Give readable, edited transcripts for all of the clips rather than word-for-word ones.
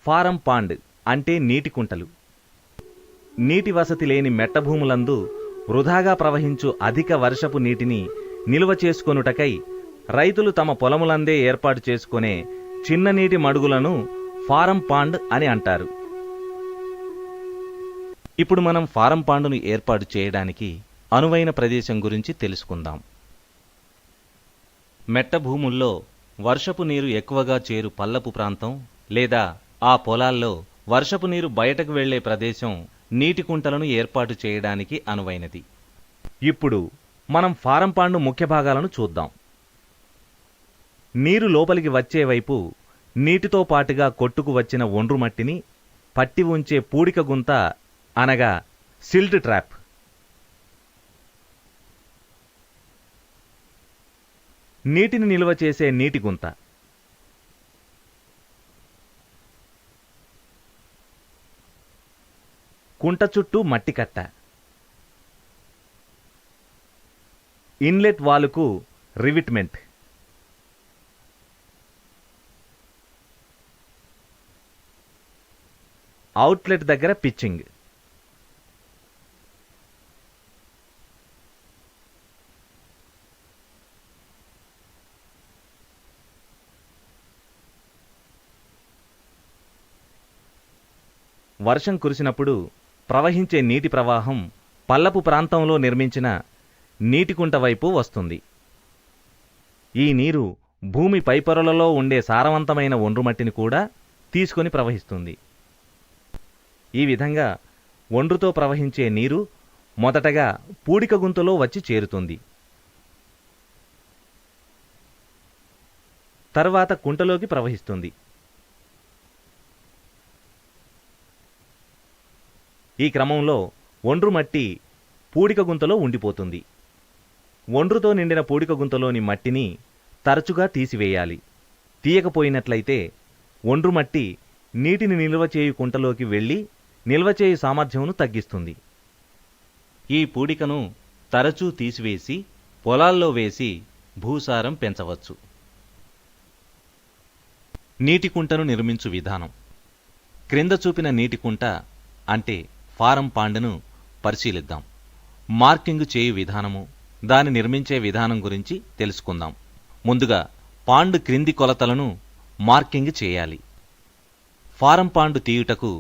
Form pond అంటే నీటి కుంటలు. నీటి వసతి లేని మెట్టభూములందు వృధాగా ప్రవహించు అధిక వర్షపు నీటిని నిల్వ చేసుకొనుటకై రైతులు తమ పొలములందే ఏర్పాటు చేసుకునే చిన్న నీటి మడుగులను ఫారం పాండ్ అని అంటారు. ఇప్పుడు మనం ఫారం పాండును ఏర్పాటు చేయడానికి అనువైన ప్రదేశం గురించి తెలుసుకుందాం. మెట్ట భూముల్లో వర్షపు నీరు ఎక్కువగా చేరు పల్లపు ప్రాంతం లేదా ఆ పొలాల్లో వర్షపు నీరు బయటకు వెళ్లే ప్రదేశం నీటి కుంటలను ఏర్పాటు చేయడానికి అనువైనది. ఇప్పుడు మనం ఫారం పాండు ముఖ్య భాగాలను చూద్దాం. నీరు లోపలికి వచ్చే వైపు నీటితో పాటుగా కొట్టుకు వచ్చిన ఒండ్రు మట్టిని పట్టి ఉంచే పూడిక గుంత అనగా సిల్ట్ ట్రాప్. నీటిని నిల్వ చేసే నీటి గుంత. కుంట చుట్టూ మట్టి కట్ట. ఇన్లెట్ వాలుకు రివిట్మెంట్. అవుట్లెట్ దగ్గర పిచ్చింగ్. వర్షం కురిసినప్పుడు ప్రవహించే నీటి ప్రవాహం పల్లపు ప్రాంతంలో నిర్మించిన నీటికుంట వైపు వస్తుంది. ఈ నీరు భూమి పైపొరలలో ఉండే సారవంతమైన ఒండ్రుమట్టిని కూడా తీసుకొని ప్రవహిస్తుంది. ఈ విధంగా ఒండ్రుతో ప్రవహించే నీరు మొదటగా పూడిక గుంతలో వచ్చి చేరుతుంది. తర్వాత కుంటలోకి ప్రవహిస్తుంది. ఈ క్రమంలో ఒండ్రు మట్టి పూడిక గుంతలో ఉండిపోతుంది. ఒండ్రుతో నిండిన పూడిక గుంతలోని మట్టిని తరచుగా తీసివేయాలి. తీయకపోయినట్లయితే ఒండ్రు మట్టి నీటిని నిల్వ చేయు కుంటలోకి వెళ్లి నిల్వ చేయు సామర్థ్యమును తగ్గిస్తుంది. ఈ పూడికను తరచూ తీసివేసి పొలాల్లో వేసి భూసారం పెంచవచ్చు. నీటి కుంటను నిర్మించు విధానం. క్రింద చూపిన నీటి కుంట అంటే ఫారం పాండును పరిశీలిద్దాం. మార్కింగ్ చేయు విధానము, దాని నిర్మించే విధానం గురించి తెలుసుకుందాం. ముందుగా పాండు క్రింది కొలతలను మార్కింగ్ చేయాలి. ఫారం పాండు తీయుటకు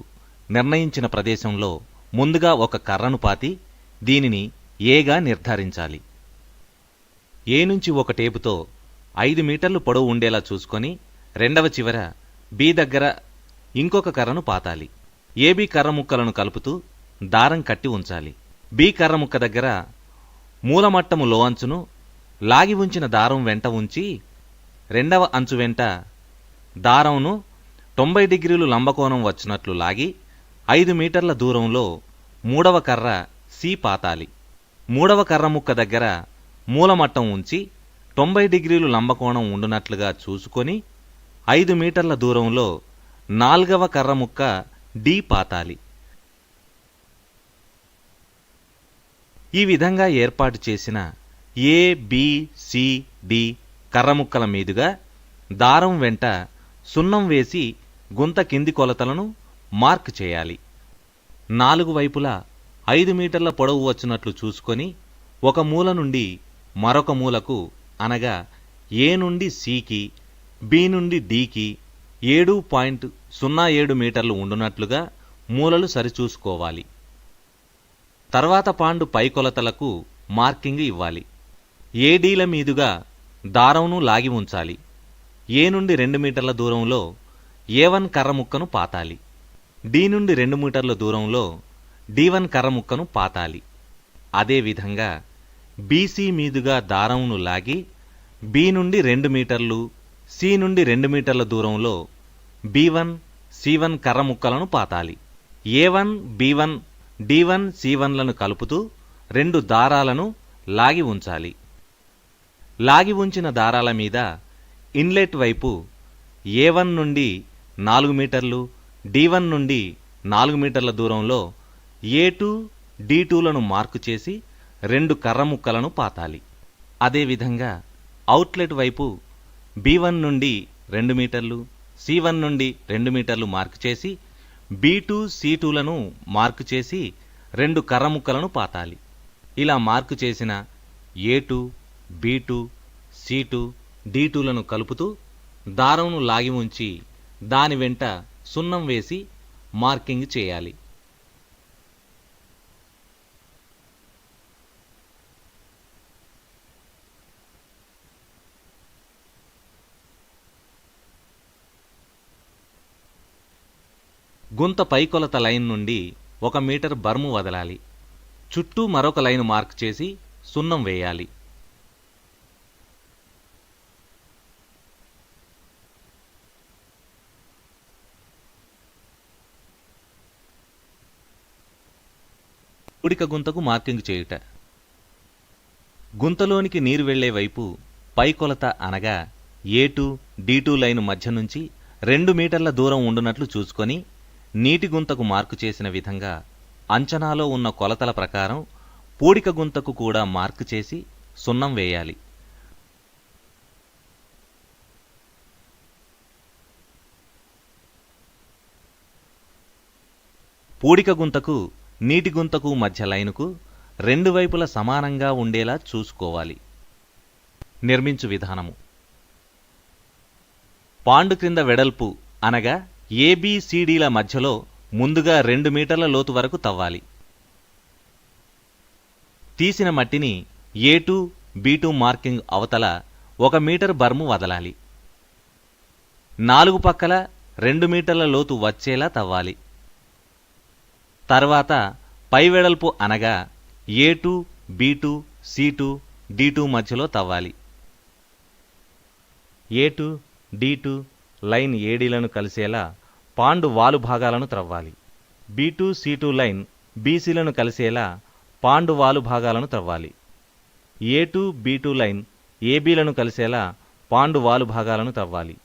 నిర్ణయించిన ప్రదేశంలో ముందుగా ఒక కర్రను పాతి దీనిని ఏగా నిర్ధారించాలి. ఏ నుంచి ఒక టేపుతో 5 మీటర్లు పొడవు ఉండేలా చూసుకొని రెండవ చివర బి దగ్గర ఇంకొక కర్రను పాతాలి. ఏబి కర్ర ముక్కలను కలుపుతూ దారం కట్టి ఉంచాలి. బి కర్ర ముక్క దగ్గర మూలమట్టము లో అంచును లాగి ఉంచిన దారం వెంట ఉంచి రెండవ అంచు వెంట దారంను 90 డిగ్రీలు లంబకోణం వచ్చినట్లు లాగి 5 మీటర్ల దూరంలో మూడవ కర్ర సి పాతాలి. మూడవ కర్ర ముక్క దగ్గర మూలమట్టం ఉంచి 90 డిగ్రీలు లంబకోణం ఉండునట్లుగా చూసుకొని 5 మీటర్ల దూరంలో నాల్గవ కర్ర ముక్క డి పాతాలి. ఈ విధంగా ఏర్పాటు చేసిన ఏ, బి, సి, డి కర్రముక్కల మీదుగా దారం వెంట సున్నం వేసి గుంత కింది కొలతలను మార్క్ చేయాలి. 4 వైపులా 5 మీటర్ల పొడవు వచ్చినట్లు చూసుకొని ఒక మూల నుండి మరొక మూలకు అనగా ఏ నుండి సికి, బి నుండి డికి 7.07 మీటర్లు ఉండునట్లుగా మూలలు సరిచూసుకోవాలి. తర్వాత పాండు పై కొలతలకు మార్కింగ్ ఇవ్వాలి. ఏడీల మీదుగా దారంను లాగి ఉంచాలి. ఏ నుండి 2 మీటర్ల దూరంలో ఏ1 కర్ర ముక్కను పాతాలి. డి నుండి 2 మీటర్ల దూరంలో డి1 కర్ర ముక్కను పాతాలి. అదేవిధంగా బీసీ మీదుగా దారంను లాగి బి నుండి 2 మీటర్లు, సి నుండి 2 మీటర్ల దూరంలో బి1, సి1 కర్ర ముక్కలను పాతాలి. ఏ1, బి1, డి1, సి1లను కలుపుతూ 2 దారాలను లాగి ఉంచాలి. లాగి ఉంచిన దారాల మీద ఇన్లెట్ వైపు ఏ1 నుండి 4 మీటర్లు, డి1 నుండి 4 మీటర్ల దూరంలో ఏ2, డి2లను మార్కు చేసి 2 కర్ర ముక్కలను పాతాలి. అదేవిధంగా అవుట్లెట్ వైపు బి1 నుండి 2 మీటర్లు, C1 నుండి 2 మీటర్లు మార్కు చేసి B2, C2లను మార్కు చేసి 2 కర్ర ముక్కలను పాతాలి. ఇలా మార్కు చేసిన A2, B2, C2, D2లను కలుపుతూ దారంను లాగి ఉంచి దాని వెంట సున్నం వేసి మార్కింగ్ చేయాలి. గుంత పైకొలత లైన్ నుండి 1 మీటర్ బర్ము వదలాలి. చుట్టూ మరొక లైను మార్క్ చేసి సున్నం వేయాలి. పూడిక గుంతకు మార్కింగ్ చేయుట. గుంతలోనికి నీరు వెళ్లే వైపు పైకొలత అనగా A2, D2 లైను మధ్య నుంచి 2 మీటర్ల దూరం ఉండునట్లు చూసుకొని నీటి గుంతకు మార్కు చేసిన విధంగా అంచనాలో ఉన్న కొలతల ప్రకారం పూడిక గుంతకు కూడా మార్కు చేసి సున్నం వేయాలి. పూడిక గుంతకు నీటి గుంతకు మధ్య లైనుకు 2 వైపుల సమానంగా ఉండేలా చూసుకోవాలి. నిర్మించు విధానము. పాండు క్రింద వెడల్పు అనగా ABCDల మధ్యలో ముందుగా 2 మీటర్ల లోతు వరకు తవ్వాలి. తీసిన మట్టిని A2, B2 మార్కింగ్ అవతల 1 మీటర్ బర్ము వదలాలి. 4 పక్కల 2 మీటర్ల లోతు వచ్చేలా తవ్వాలి. తర్వాత పై వెడల్పు అనగా A2, B2, C2, D2 మధ్యలో తవ్వాలి. A2, D2 లైన్ ADలను కలిసేలా పాండు వాలు భాగాలను త్రవ్వాలి. B2, C2 లైన్ BCలను కలిసేలా పాండు వాలు భాగాలను త్రవ్వాలి. A2, B2 లైన్ ABలను కలిసేలా పాండు వాలు భాగాలను త్రవ్వాలి.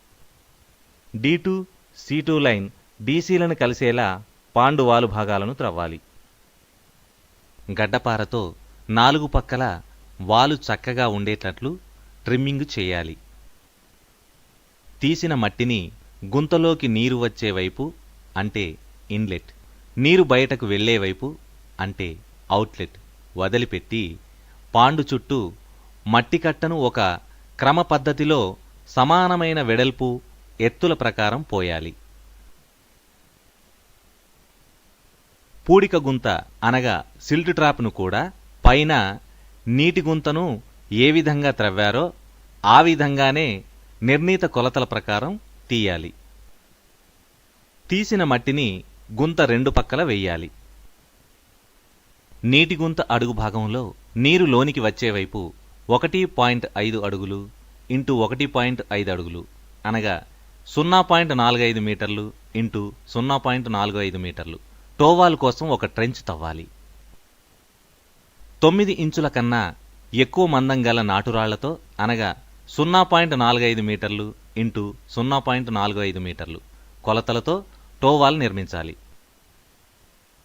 D2, C2 లైన్ DCలను కలిసేలా పాండు వాలు భాగాలను త్రవ్వాలి. గడ్డపారతో 4 పక్కల వాలు చక్కగా ఉండేటట్లు ట్రిమ్మింగ్ చేయాలి. తీసిన మట్టిని గుంతలోకి నీరు వచ్చే వైపు అంటే ఇన్లెట్, నీరు బయటకు వెళ్లే వైపు అంటే అవుట్లెట్ వదిలిపెట్టి పాండు చుట్టూ మట్టి కట్టను ఒక క్రమ పద్ధతిలో సమానమైన వెడల్పు, ఎత్తుల ప్రకారం పోయాలి. పూడిక గుంత అనగా సిల్ట్ ట్రాప్ను కూడా పైన నీటి గుంతను ఏ విధంగా త్రవ్వారో ఆ విధంగానే నిర్ణీత కొలతల ప్రకారం తీయాలి. తీసిన మట్టిని గుంత 2 పక్కల వెయ్యాలి. నీటి గుంత అడుగు భాగంలో నీరు లోనికి వచ్చేవైపు 1.5 అడుగులు ఇంటూ 1.5 అడుగులు అనగా 0.45 మీటర్లు ఇంటూ 0.45 మీటర్లు టోవాల్ కోసం ఒక ట్రెంచ్ తవ్వాలి. 9 ఇంచుల కన్నా ఎక్కువ మందం గల నాటురాళ్లతో అనగా 0.45 మీటర్లు ఇంటూ 0.45 మీటర్లు కొలతలతో టోవాల్ నిర్మించాలి.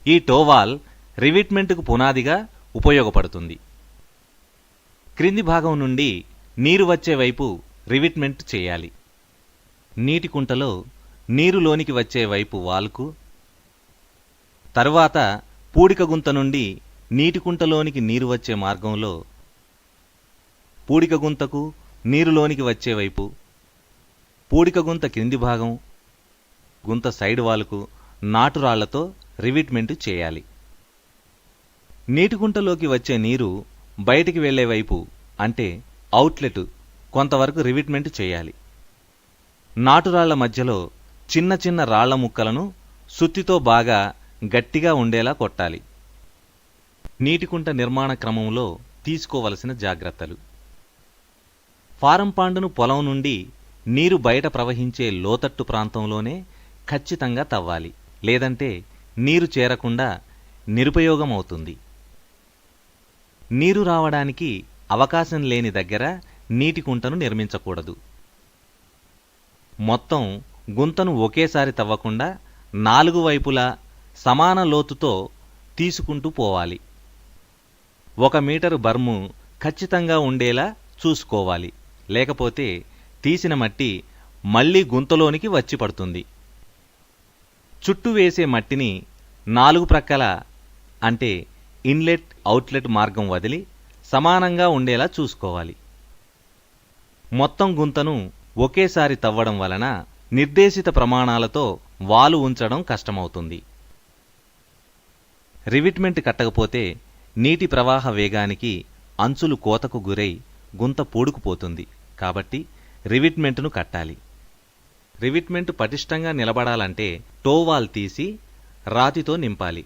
ఈ టోవాల్ రివిట్మెంట్కు పునాదిగా ఉపయోగపడుతుంది. క్రింది భాగం నుండి నీరు వచ్చే వైపు రివిట్మెంట్ చేయాలి. నీటి కుంటలో నీరు లోనికి వచ్చే వైపు వాల్కు, తరువాత పూడిక గుంత నుండి నీటి కుంటలోనికి నీరు వచ్చే మార్గంలో పూడిక గుంతకు నీరులోనికి వచ్చే వైపు, పూడిక గుంత క్రింది భాగం గుంత సైడ్ వాల్కు నాటురాళ్లతో రివిట్మెంట్ చేయాలి. నీటి కుంటలోకి వచ్చే నీరు బయటికి వెళ్లే వైపు అంటే అవుట్లెట్ కొంతవరకు రివిట్మెంట్ చేయాలి. నాటురాళ్ల మధ్యలో చిన్న చిన్న రాళ్ల ముక్కలను సుత్తితో బాగా గట్టిగా ఉండేలా కొట్టాలి. నీటికుంట నిర్మాణ క్రమంలో తీసుకోవలసిన జాగ్రత్తలు. ఫారం పాండును పొలం నుండి నీరు బయట ప్రవహించే లోతట్టు ప్రాంతంలోనే ఖచ్చితంగా తవ్వాలి, లేదంటే నీరు చేరకుండా నిరుపయోగమవుతుంది. నీరు రావడానికి అవకాశం లేని దగ్గర నీటి కుంటను నిర్మించకూడదు. మొత్తం గుంతను ఒకేసారి తవ్వకుండా 4 వైపులా సమాన లోతుతో తీసుకుంటూ పోవాలి. 1 మీటరు బర్ము ఖచ్చితంగా ఉండేలా చూసుకోవాలి, లేకపోతే తీసిన మట్టి మళ్లీ గుంతలోనికి వచ్చి పడుతుంది. చుట్టూ వేసే మట్టిని 4 ప్రక్కల అంటే ఇన్లెట్ అవుట్లెట్ మార్గం వదిలి సమానంగా ఉండేలా చూసుకోవాలి. మొత్తం గుంతను ఒకేసారి తవ్వడం వలన నిర్దేశిత ప్రమాణాలతో వాలు ఉంచడం కష్టమవుతుంది. రివిట్మెంట్ కట్టకపోతే నీటి ప్రవాహ వేగానికి అంచులు కోతకు గురై గుంత పూడుకుపోతుంది. కాబట్టి రివిట్మెంట్ను కట్టాలి. రివిట్మెంట్ పటిష్టంగా నిలబడాలంటే టోవాల్ తీసి రాతితో నింపాలి.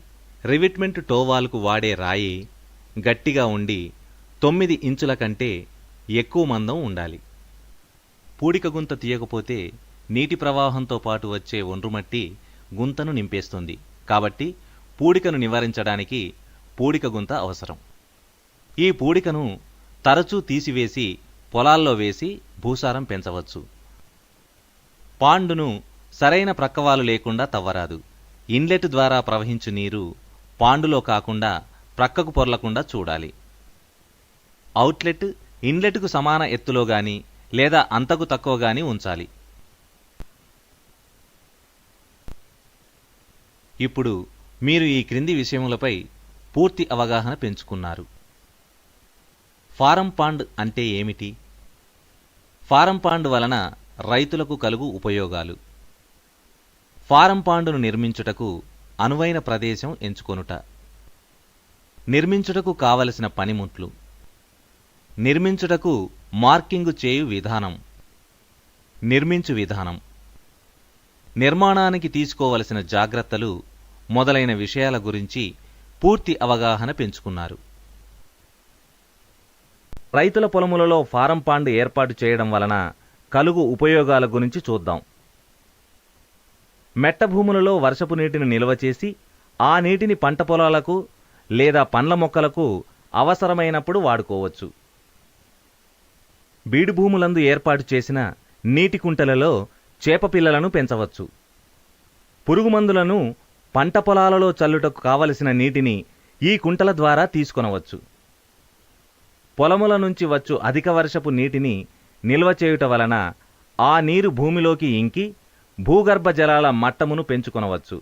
రివిట్మెంట్ టోవాల్కు వాడే రాయి గట్టిగా ఉండి 9 ఇంచుల కంటే ఎక్కువ మందం ఉండాలి. పూడిక గుంత తీయకపోతే నీటి ప్రవాహంతో పాటు వచ్చే ఒండ్రుమట్టి గుంతను నింపేస్తుంది. కాబట్టి పూడికను నివారించడానికి పూడిక గుంత అవసరం. ఈ పూడికను తరచూ తీసివేసి పొలాల్లో వేసి భూసారం పెంచవచ్చు. పాండును సరైన ప్రక్కవాలు లేకుండా తవ్వరాదు. ఇన్లెట్ ద్వారా ప్రవహించు నీరు పాండులో కాకుండా ప్రక్కకు పొర్లకుండా చూడాలి. అవుట్లెట్ ఇన్లెట్కు సమాన ఎత్తులో గాని లేదా అంతకు తక్కువ గాని ఉంచాలి. ఇప్పుడు మీరు ఈ క్రింది విషయములపై పూర్తి అవగాహన పెంచుకున్నారు. ఫారం పాండ్ అంటే ఏమిటి? ఫారం పాండ్ వలన రైతులకు కలుగు ఉపయోగాలు. ఫారం పాండును నిర్మించుటకు అనువైన ప్రదేశం ఎంచుకొనుట. నిర్మించుటకు కావలసిన పనిముట్లు. నిర్మించుటకు మార్కింగు చేయు విధానం. నిర్మించు విధానం. నిర్మాణానికి తీసుకోవలసిన జాగ్రత్తలు మొదలైన విషయాల గురించి పూర్తి అవగాహన పెంచుకున్నారు. రైతుల పొలములలో ఫారం పాండ్ ఏర్పాటు చేయడం వలన కలుగు ఉపయోగాల గురించి చూద్దాం. మెట్ట భూములలో వర్షపు నీటిని నిల్వ చేసి ఆ నీటిని పంట పొలాలకు లేదా పండ్ల మొక్కలకు అవసరమైనప్పుడు వాడుకోవచ్చు. బీడు భూములందు ఏర్పాటు చేసిన నీటి కుంటలలో చేప పిల్లలను పెంచవచ్చు. పురుగుమందులను పంట పొలాలలో చల్లుటకు కావలసిన నీటిని ఈ కుంటల ద్వారా తీసుకొనవచ్చు. పొలముల నుంచి వచ్చు అధిక వర్షపు నీటిని నిల్వ చేయుట వలన ఆ నీరు భూమిలోకి ఇంకి భూగర్భ జలాల మట్టమును పెంచుకొనవచ్చు.